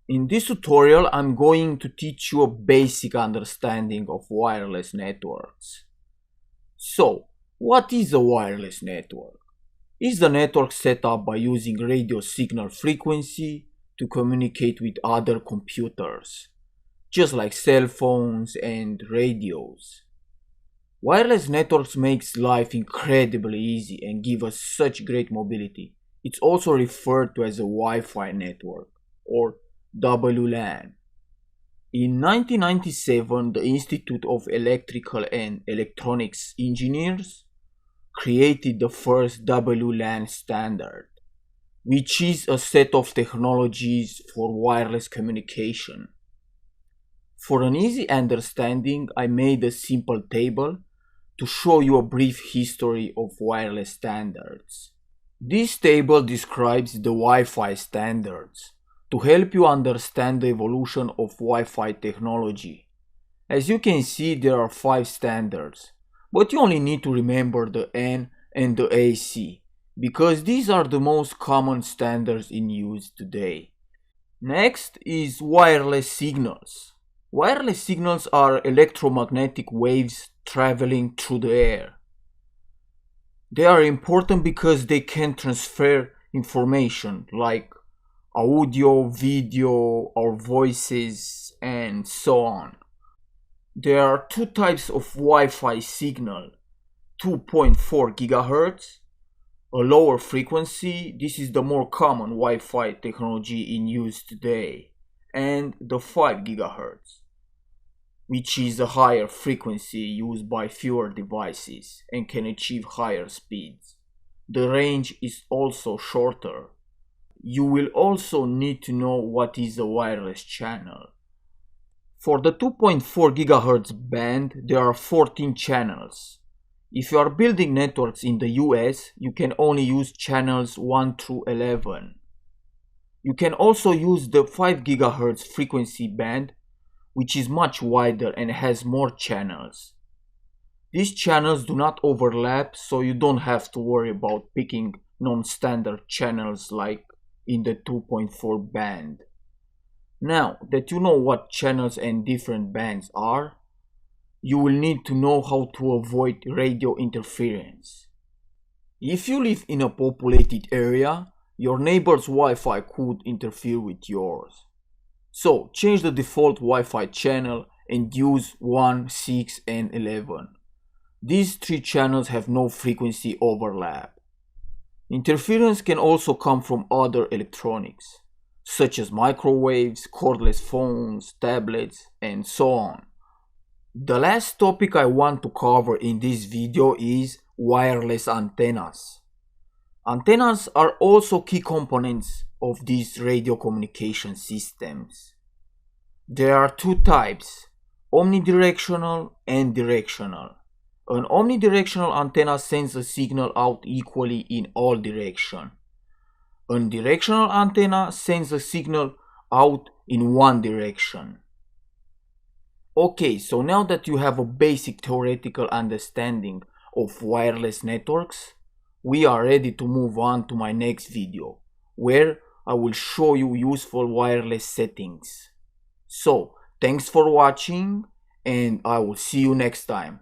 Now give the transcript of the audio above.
In this tutorial, I'm going to teach you a basic understanding of wireless networks. So, what is a wireless network? Is the network set up by using radio signal frequency to communicate with other computers, just like cell phones and radios. Wireless networks makes life incredibly easy and give us such great mobility. It's also referred to as a Wi-Fi network or WLAN. In 1997, the Institute of Electrical and Electronics Engineers created the first WLAN standard, which is a set of technologies for wireless communication. For an easy understanding, I made a simple table to show you a brief history of wireless standards. This table describes the Wi-Fi standards to help you understand the evolution of Wi-Fi technology. As you can see, there are 5 standards, but you only need to remember the N and the AC, because these are the most common standards in use today. Next is wireless signals. Wireless signals are electromagnetic waves traveling through the air. They are important because they can transfer information like audio, video, or voices, and so on. There are 2 types of Wi-Fi signal: 2.4 GHz, a lower frequency. This is the more common Wi-Fi technology in use today, and the 5 GHz, which is a higher frequency used by fewer devices and can achieve higher speeds. The range is also shorter. You will also need to know what is a wireless channel. For the 2.4 GHz band, there are 14 channels. If you are building networks in the US, you can only use channels 1 through 11. You can also use the 5 GHz frequency band, which is much wider and has more channels. These channels do not overlap, so you don't have to worry about picking non-standard channels like in the 2.4 band. Now that you know what channels and different bands are, you will need to know how to avoid radio interference. If you live in a populated area, your neighbor's Wi-Fi could interfere with yours. So change the default Wi-Fi channel and use 1, 6, and 11. These 3 channels have no frequency overlap. Interference can also come from other electronics, such as microwaves, cordless phones, tablets, and so on. The last topic I want to cover in this video is wireless antennas. Antennas are also key components of these radio communication systems. There are 2 types, omnidirectional and directional. An omnidirectional antenna sends a signal out equally in all directions. A directional antenna sends a signal out in one direction. Okay, so now that you have a basic theoretical understanding of wireless networks, we are ready to move on to my next video, where I will show you useful wireless settings. So, thanks for watching, and I will see you next time.